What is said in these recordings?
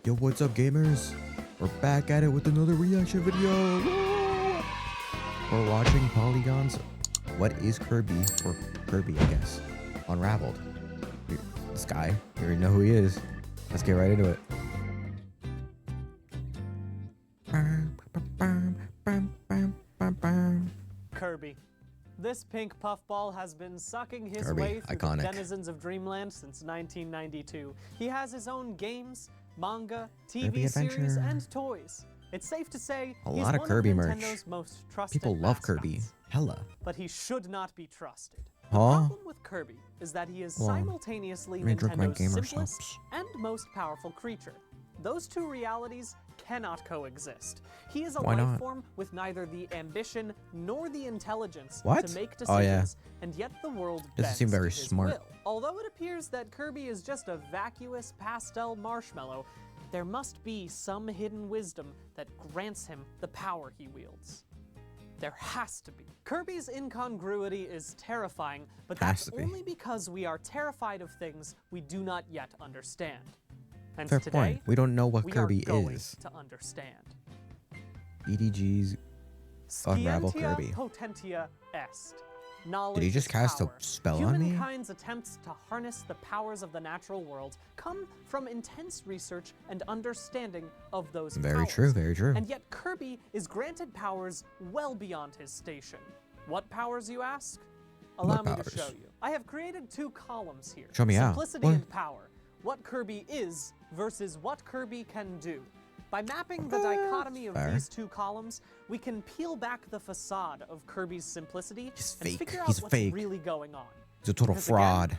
Yo, what's up, gamers? We're back at it with another reaction video. Woo! We're watching Polygon's What is Kirby? Or Kirby, I guess. Unraveled. This guy, you already know who he is. Let's get right into it. Kirby. This pink puffball has been sucking his Kirby, way through iconic. the denizens of Dreamland since 1992. He has his own games, manga, Kirby TV series, Adventure. and toys. It's safe to say A he's lot of one Kirby of merch. Nintendo's most trusted People love mascots. Kirby. Hella. But he should not be trusted. The Huh? problem with Kirby is that he is Well, simultaneously let me drink my Nintendo's gamer simplest snaps. and most powerful creature. Those two realities cannot coexist. He is a Why life not? form with neither the ambition nor the intelligence What? to make decisions, Oh, yeah. and yet the world Doesn't bends seem very to his smart. will. Although it appears that Kirby is just a vacuous pastel marshmallow, there must be some hidden wisdom that grants him the power he wields. There has to be. Kirby's incongruity is terrifying, but Has that's to be. only because we are terrified of things we do not yet understand. And Fair today, point. We don't know what we Kirby are going is. to understand. EDG's Unravel Scientia Kirby. Potentia est. Knowledge Did he just is cast a power. spell on me? Humankind's attempts to harness the powers of the natural world come from intense research and understanding of those powers. Very true, very true. And yet Kirby is granted powers well beyond his station. What powers, you ask? Allow me to powers? show you. I have created two columns here. Show me how. Simplicity What? and power. What Kirby is versus what Kirby can do. By mapping the dichotomy of fair. these two columns, we can peel back the facade of Kirby's simplicity He's and fake. figure out He's what's fake. really going on. He's a total Because again, fraud.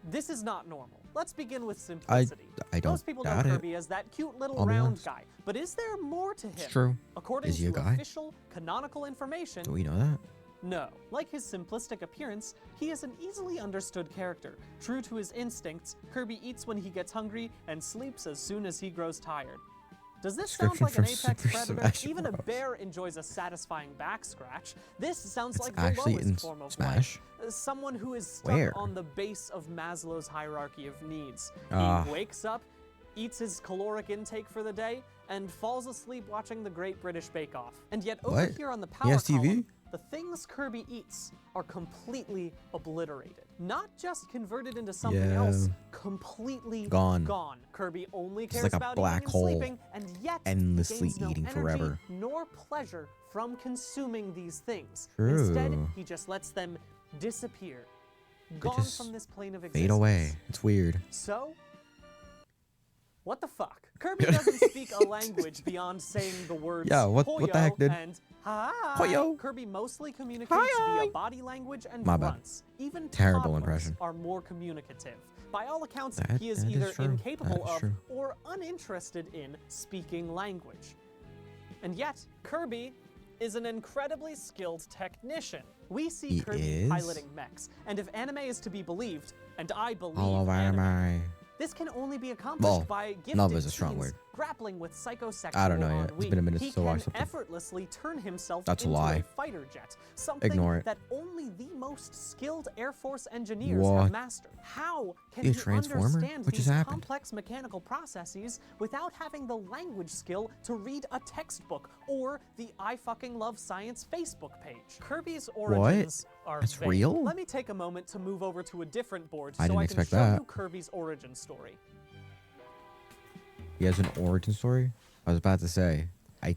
This is not normal. Let's begin with simplicity. I don't Most people know doubt it. Kirby as that cute little I'll be round honest. guy, but is there more to him? It's true. According Is he a to guy? official canonical information, Do we know that? no. Like his simplistic appearance, he is an easily understood character. True to his instincts, Kirby eats when he gets hungry and sleeps as soon as he grows tired. Does this sound Description like an from apex Super predator? Smash Even a Bros. bear enjoys a satisfying back scratch. This sounds It's like the actually lowest in form of Smash? life. Someone who is stuck Where? on the base of Maslow's hierarchy of needs. Ah. He wakes up, eats his caloric intake for the day, and falls asleep watching the Great British Bake Off. And yet over What? here on the He power has TV? column, the things Kirby eats are completely obliterated. Not just converted into something Yeah. else, completely Gone. Kirby only Just cares like a about black eating hole, and sleeping, and yet endlessly gains no eating energy forever. nor pleasure from consuming these things. True. Instead, he just lets them disappear, gone just from this plane of existence. Fade away. It's weird. So, what the fuck? Kirby doesn't speak a language beyond saying the words Yeah, what the heck, "Hoyo" dude? and hi. Hoyo. Kirby mostly communicates Hi. via body language and My bad. grunts. Even Terrible toddlers impression. are more communicative. By all accounts, That- he is that is either true. incapable That is of true. or uninterested in speaking language. And yet, Kirby is an incredibly skilled technician. We see He Kirby is? piloting mechs, and if anime is to be believed, and I believe All of anime. this can only be accomplished Well, by gifted love is a strong teens word. grappling with psychosexual I don't know yet. ennui. It's been a minute He since I watched can something. effortlessly turn himself That's a into lie. a fighter jet, something Ignore it. that only the most skilled Air Force engineers What? have mastered. How can He a he transformer? understand What these just happened? complex mechanical processes without having the language skill to read a textbook or the I fucking love science Facebook page? Kirby's origins are That's vague. real? Let me take a moment to move over to a different board I so didn't I can expect show that. you Kirby's origin story. He has an origin story? I was about to say.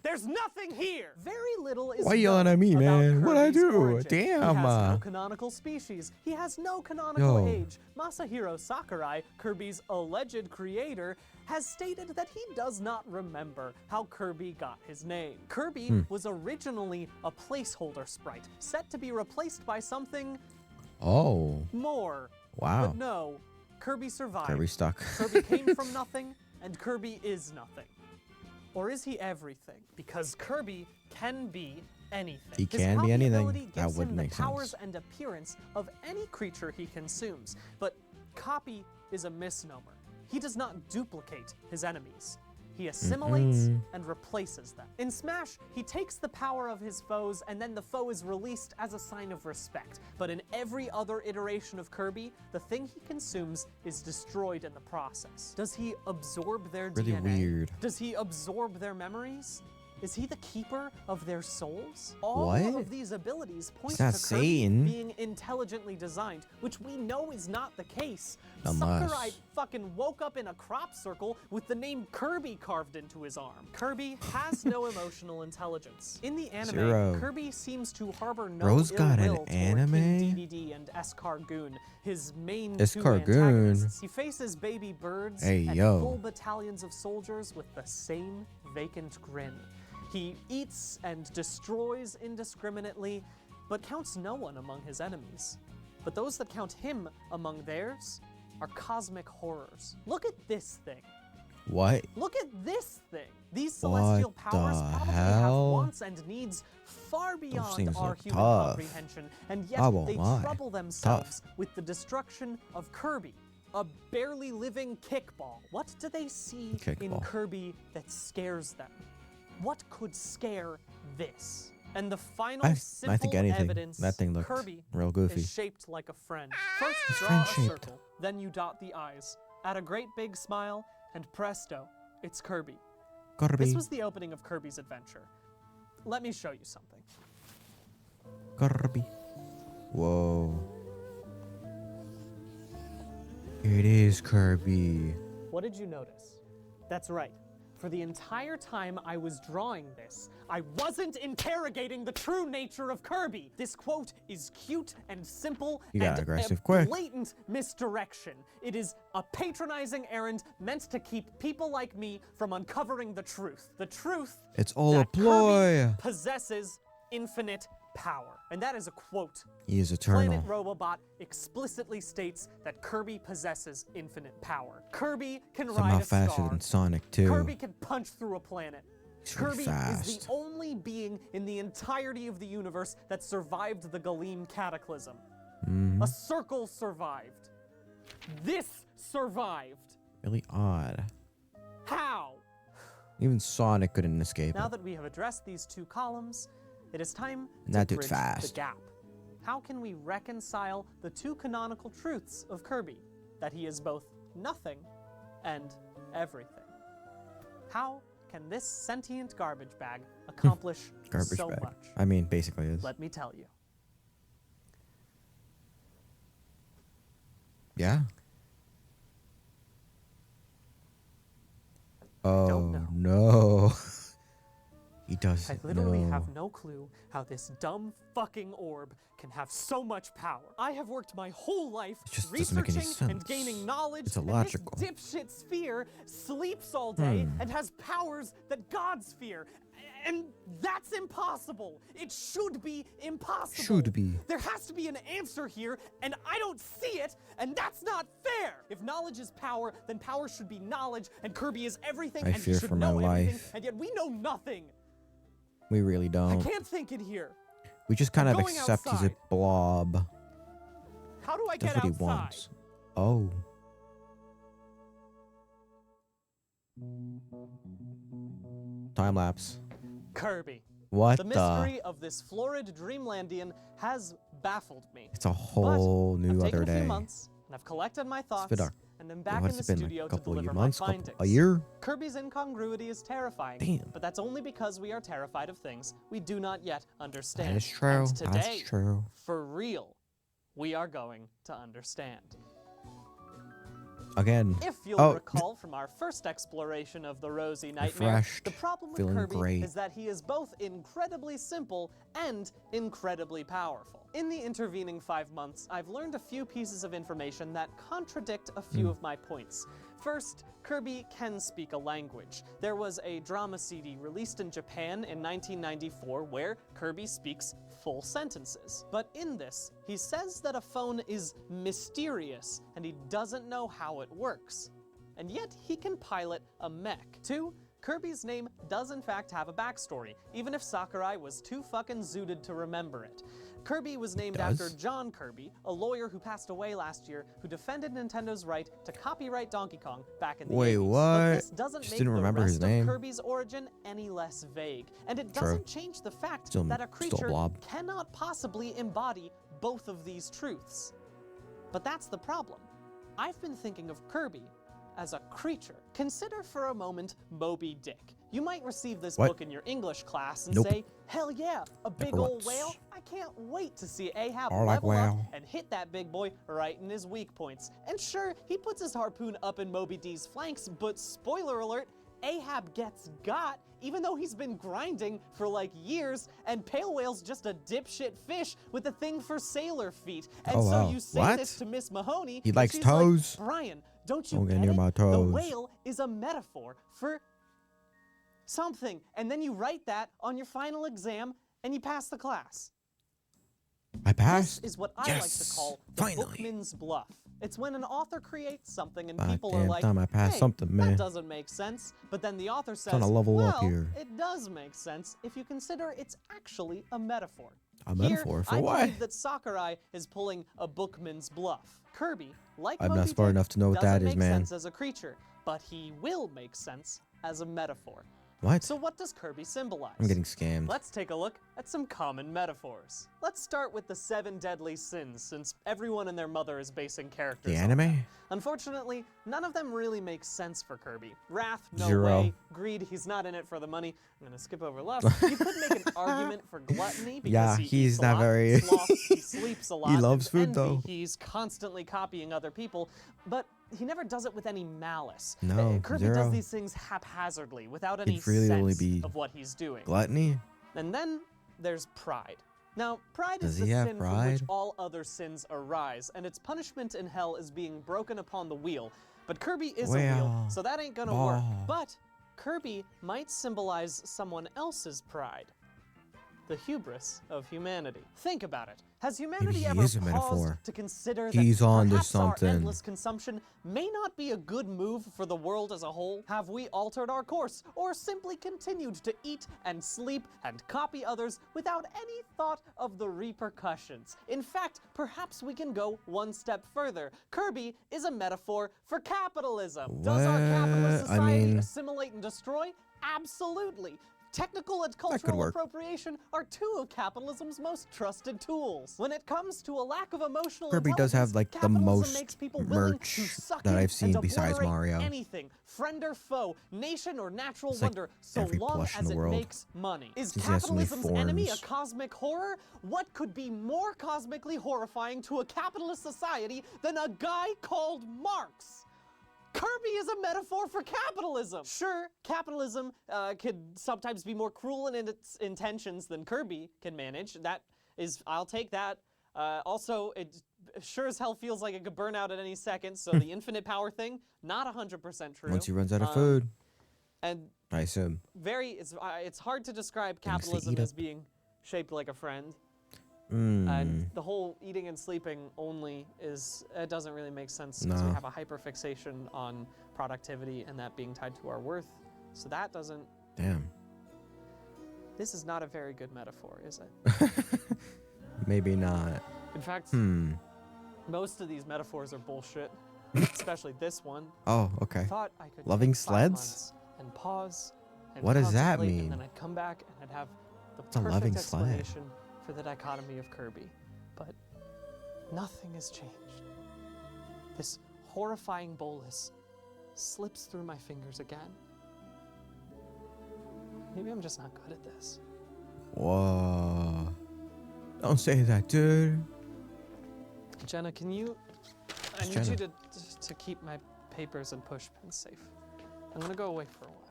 There's nothing here! Very little is Why you yelling known at me, about man? What'd I Kirby's do? origin. Damn, He has no uh. canonical species. He has no canonical Yo. age. Masahiro Sakurai, Kirby's alleged creator, has stated that he does not remember how Kirby got his name. Kirby was originally a placeholder sprite, set to be replaced by something Oh. more. Wow. But no, Kirby survived. Kirby stuck. Kirby came from nothing, and Kirby is nothing. Or is he everything? Because Kirby can be anything. He His can be copy anything. ability That gives would him make the sense. powers and appearance of any creature he consumes. But copy is a misnomer. He does not duplicate his enemies. He assimilates and replaces them. In Smash, he takes the power of his foes and then the foe is released as a sign of respect. But in every other iteration of Kirby, the thing he consumes is destroyed in the process. Does he absorb their Really DNA? weird. Does he absorb their memories? Is he the keeper of their souls? All What? of these abilities point It's not to Kirby Satan. being intelligently designed, which we know is not the case. Unless- Sakurai fucking woke up in a crop circle with the name Kirby carved into his arm. Kirby has no emotional intelligence. In the anime, Zero. Kirby seems to harbor no Bro's ill got an will toward anime? King DDD and Escargoon, his main two Escargoon. antagonists. He faces baby birds Hey, and yo. full battalions of soldiers with the same vacant grin. He eats and destroys indiscriminately, but counts no one among his enemies. But those that count him among theirs are cosmic horrors. Look at this thing. What? Look at this thing. These celestial powers the probably hell? have wants and needs far beyond things our look human tough. comprehension, and yet I won't they lie. trouble themselves with the destruction of Kirby, a barely living kickball. What do they see in Kickball. Kirby that scares them? What could scare this? And the final I simple think anything. evidence, That thing looked Kirby real goofy. is shaped like a friend. First, draw a friend-shaped. circle, then you dot the eyes. Add a great big smile, and presto, it's Kirby. Kirby. This was the opening of Kirby's adventure. Let me show you something. Kirby. Whoa. It is Kirby. What did you notice? That's right. For the entire time I was drawing this, I wasn't interrogating the true nature of Kirby. This quote is cute and simple You got and aggressive a quick. blatant misdirection. It is a patronizing errand meant to keep people like me from uncovering the truth. The truth It's all a that ploy. Kirby possesses infinite power. And that is a quote. He is eternal. Planet Robobot explicitly states that Kirby possesses infinite power. Kirby can Somehow ride a faster star. than Sonic too. Kirby can punch through a planet. He's really Kirby is fast. the only being in the entirety of the universe that survived the Galeem cataclysm. Mhm. A circle survived. This survived. Really odd. How? Even Sonic couldn't escape Now it. that we have addressed these two columns, it is time And to that dude's bridge the fast. gap. How can we reconcile the two canonical truths of Kirby? That he is both nothing and everything. How can this sentient garbage bag accomplish Garbage so bag. much? I mean, basically is. Let me tell you. Yeah. Oh don't know. no. He I doesn't literally know. have no clue how this dumb fucking orb can have so much power. I have worked my whole life It just doesn't make any researching and sense. gaining knowledge, It's and illogical. this dipshit sphere sleeps all day Hmm. and has powers that gods fear. And that's impossible. It should be impossible. Should be. There has to be an answer here, and I don't see it, and that's not fair. If knowledge is power, then power should be knowledge, and Kirby is everything, I and he fear should for my know everything, life. and yet we know nothing. We really I don't. can't think it here. We just kind of going accept he's a outside. blob. How do I That's get what he outside? wants. Oh. Time lapse. Kirby. What The the? mystery of this florid Dreamlandian has baffled me. It's a whole I've new taken other a few day. months, and I've collected my thoughts, been a- and I'm back in What's the it been, like studio a to couple of deliver months, my couple, findings. a year? Kirby's incongruity is terrifying. Damn. But that's only because we are terrified of things we do not yet understand. That is true. And today, That's true. for real, we are going to understand. Again. If you'll Oh, recall from our first exploration of the Rosy Nightmare, Refreshed. the problem with Feeling Kirby great. is that he is both incredibly simple and incredibly powerful. In the intervening 5 months, I've learned a few pieces of information that contradict a few of my points. First, Kirby can speak a language. There was a drama CD released in Japan in 1994 where Kirby speaks full sentences. But in this, he says that a phone is mysterious and he doesn't know how it works. And yet he can pilot a mech. 2, Kirby's name does in fact have a backstory, even if Sakurai was too fucking zooted to remember it. Kirby was named after John Kirby, a lawyer who passed away last year who defended Nintendo's right to copyright Donkey Kong back in the 80s. Wait, what? But this doesn't Just make didn't the remember rest his of name. Kirby's origin any less vague. And it doesn't change the fact that a creature cannot possibly embody both of these truths. But that's the problem. I've been thinking of Kirby as a creature. Consider for a moment Moby Dick. You might receive this book in your English class and say, hell yeah, a big old whale? I can't wait to see Ahab level up and hit that big boy right in his weak points. And sure, he puts his harpoon up in Moby D's flanks, but spoiler alert, Ahab gets got, even though he's been grinding for like years, and Pale Whale's just a dipshit fish with a thing for sailor feet. And so you say this to Miss Mahoney, he likes she's toes. Like, Brian, don't you Don't get near it? my The toes. whale is a metaphor for something. And then you write that on your final exam, and you pass the class. I passed. This is what I like to call the bookman's bluff. It's when an author creates something and people are like, I passed hey, something, man. that doesn't make sense. But then the author says, Trying to level up well, here. it does make sense if you consider it's actually a metaphor. A metaphor for I what? believe that Sakurai is pulling a bookman's bluff. Kirby, like I'm Moby not smart Dick, enough to know what doesn't that is, make man. sense as a creature, but he will make sense as a metaphor. What? So what does Kirby symbolize? I'm getting scammed. Let's take a look at some common metaphors. Let's start with the 7 deadly sins, since everyone and their mother is basing characters The on anime? them. Unfortunately, none of them really make sense for Kirby. Wrath, no 0. way. Greed, he's not in it for the money. I'm gonna skip over lust. You could make an argument for gluttony because he he's eats a not lot. very- Sloth, he sleeps a lot. He loves and food, envy, though. He's constantly copying other people, but he never does it with any malice. No, Kirby 0. does these things haphazardly, without any really sense only be of what he's doing. Gluttony? And then there's pride. Now, pride Does is the he have sin from which pride? all other sins arise, and its punishment in hell is being broken upon the wheel. But Kirby is a wheel, Well, so that ain't gonna work. But Kirby might symbolize someone else's pride. The hubris of humanity. Think about it. Has humanity he ever is a paused metaphor. to consider He's that on to perhaps our something. endless consumption may not be a good move for the world as a whole? Have we altered our course, or simply continued to eat and sleep and copy others without any thought of the repercussions? In fact, perhaps we can go one step further. Kirby is a metaphor for capitalism. Does our capitalist What? I society mean- assimilate and destroy? Absolutely. Technical and could cultural work. appropriation are 2 of capitalism's most trusted tools. When it comes to a lack of emotional Kirby does have, intelligence, like, the capitalism most makes people willing merch to suck that in I've seen and besides obliterate Mario. anything, friend or foe, nation or natural It's like wonder, so every long plush in as the it world. makes money. Is Since he has so many capitalism's enemy a forms. cosmic horror? What could be more cosmically horrifying to a capitalist society than a guy called Marx? Kirby is a metaphor for capitalism. Sure, capitalism could sometimes be more cruel in its intentions than Kirby can manage. That is, I'll take that. Also, it sure as hell feels like it could burn out at any second, so the infinite power thing, not 100% true. Once he runs out of food, And I assume. it's hard to describe Things to capitalism eat as up. being shaped like a friend. Mm. And the whole eating and sleeping only it doesn't really make sense because we No. have a hyperfixation on productivity and that being tied to our worth. So that doesn't, Damn. this is not a very good metaphor, is it? Maybe not. In fact, most of these metaphors are bullshit, especially this one. Oh, okay. I thought I could Loving take 5 sleds? months and pause and What does that contemplate, mean? And then I'd come back and I'd have the a perfect loving sled? explanation for the dichotomy of Kirby. But nothing has changed. This horrifying bolus slips through my fingers again. Maybe I'm just not good at this. Whoa. Don't say that, dude. Jenna, can you... I need Jenna. you to keep my papers and push pins safe. I'm gonna go away for a while.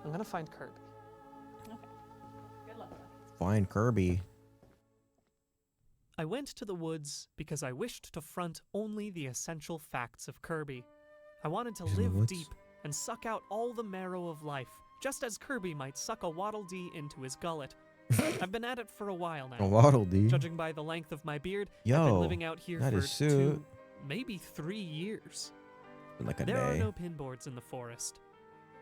I'm gonna find Kirby. Okay. Good luck. Find Kirby. I went to the woods because I wished to front only the essential facts of Kirby. I wanted to He's in the live woods? deep and suck out all the marrow of life, just as Kirby might suck a Waddle Dee into his gullet. I've been at it for a while now. A Waddle Dee. Judging by the length of my beard, I've been Yo, living out here that for is so- 2, maybe 3 years. Like a There are day. no pinboards in the forest.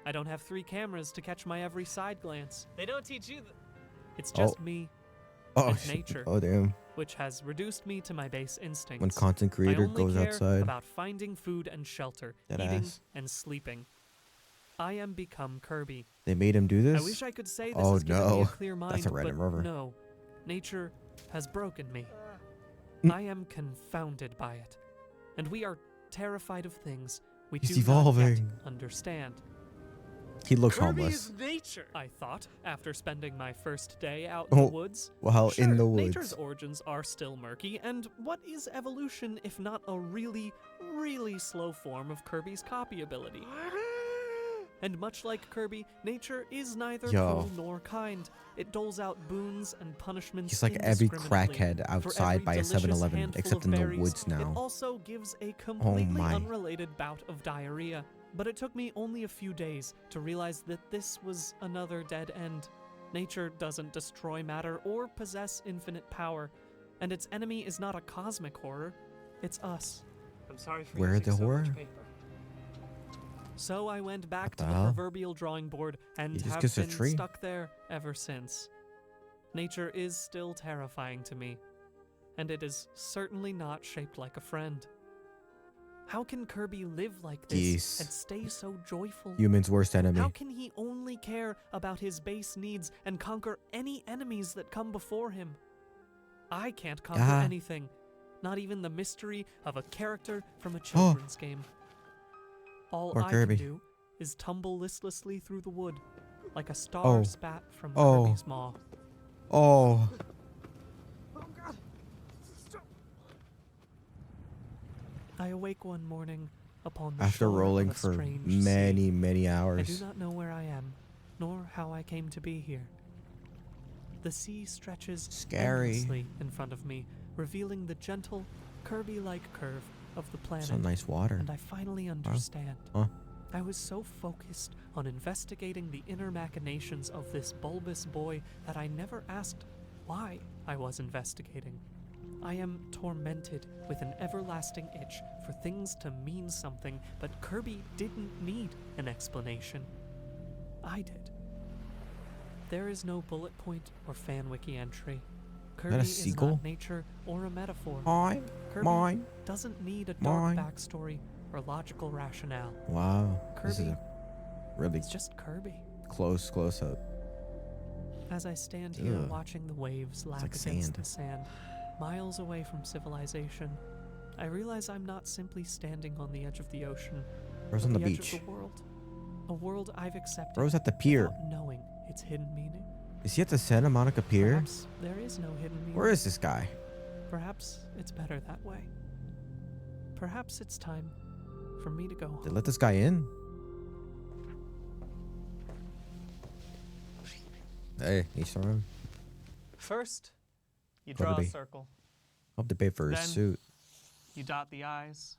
I don't have 3 cameras to catch my every side glance. They don't teach you It's just me Oh, and nature, oh damn. which has reduced me to my base instincts. When content I creator only goes care outside. about finding food and shelter, That eating ass. and sleeping. I am become Kirby. They made him do this? I wish I could say this Oh, has given me a no. clear mind, That's a random but rover. no. Nature has broken me. I am confounded by it. And we are terrified of things we He's do not evolving. yet understand. He looks Kirby homeless. is nature, I thought, after spending my first day out Oh, in the woods. Well, Sure, in the nature's woods. origins are still murky, and what is evolution if not a really, really slow form of Kirby's copy ability? And much like Kirby, nature is neither Yo. cruel nor kind. It doles out boons and punishments He's like every indiscriminately. crackhead For outside every by a delicious 7-Eleven, handful except of in the berries, woods It now. also gives a completely my. unrelated bout of diarrhea. But it took me only a few days to realize that this was another dead end. Nature doesn't destroy matter or possess infinite power, and its enemy is not a cosmic horror, it's us. I'm sorry for Where using the so horror? much paper. So I went back What to the the hell? proverbial drawing board and He just have gets a been tree. stuck there ever since. Nature is still terrifying to me, and it is certainly not shaped like a friend. How can Kirby live like this Geese. and stay so joyful? Human's worst enemy. How can he only care about his base needs and conquer any enemies that come before him? I can't conquer Ah. anything, not even the mystery of a character from a children's game. All Or I Kirby. can do is tumble listlessly through the wood, like a star Oh. spat from Oh. Kirby's maw. Oh, I awake one morning upon the after shore rolling of a for strange many, sea. many I do hours. not know where I am, nor how I came to be here. The sea stretches Scary. endlessly in front of me, revealing the gentle, Kirby-like curve of the planet. Some nice water. And I finally understand. Huh? I was so focused on investigating the inner machinations of this bulbous boy that I never asked why I was investigating. I am tormented with an everlasting itch for things to mean something, but Kirby didn't need an explanation. I did. There is no bullet point or fan wiki entry. Kirby is seagull? not nature or a metaphor. Mine. Kirby Mine. doesn't need a dark Mine. backstory or logical rationale. Wow. This is Kirby. a really It's just Kirby. close up. As I stand here Ugh. watching the waves lap like against sand. the sand, miles away from civilization, I realize I'm not simply standing on the edge of the ocean, Bro's but on the edge beach. of the world. A world I've accepted Bro's at the pier. without knowing its hidden meaning. Is he at the Santa Monica Pier? Perhaps there is no hidden meaning. Where is this guy? Perhaps it's better that way. Perhaps it's time for me to go They home. let this guy in? Hey, each their own. First, you Gotta draw a be. circle. Hope they pay for his Then- suit. You dot the I's,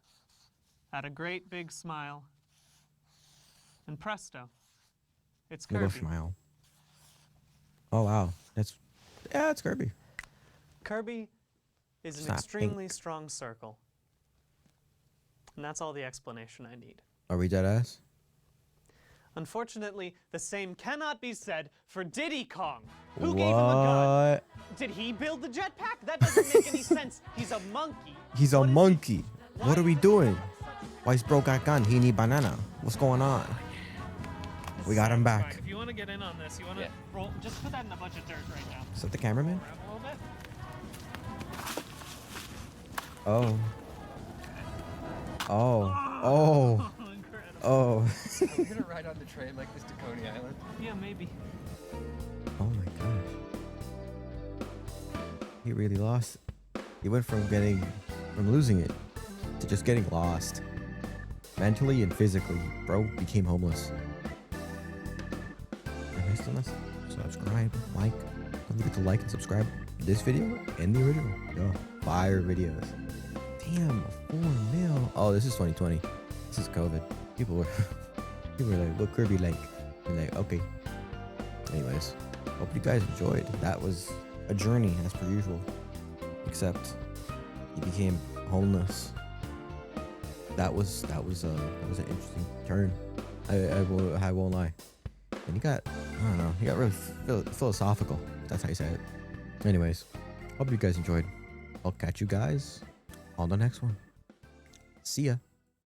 add a great big smile, and presto, it's Little Kirby. smile. Oh wow, that's it's Kirby. Kirby is It's an not extremely strong circle. And that's all the explanation I need. Are we dead ass? Unfortunately, the same cannot be said for Diddy Kong. Who gave him a gun? What? Did he build the jetpack? That doesn't make any sense. He's a monkey. He's a What is it? monkey. What are we Why doing? does he have such Why's bro got gun? He need banana. What's going on? We got him Fine. back. If you want to get in on this, you want to roll. Just put that in a bunch of dirt right now. Is that the cameraman? Roll around a little bit. Oh. Oh. Oh, incredible. Oh. Are we gonna ride on the train like this to Coney Island? Yeah, maybe. Oh my gosh. He really lost. He went from losing it to just getting lost. Mentally and physically. Bro became homeless. If you still not subscribe, like, don't forget to like and subscribe this video and the original. Yo, fire videos. Damn, 4 mil. Oh, this is 2020. This is COVID. People were like, what Kirby like? And like, okay. Anyways, hope you guys enjoyed. That was a journey as per usual. Except he became homeless. That was an interesting turn. I won't lie. And he got, I don't know, he got really philosophical. That's how you say it. Anyways, hope you guys enjoyed. I'll catch you guys on the next one. See ya.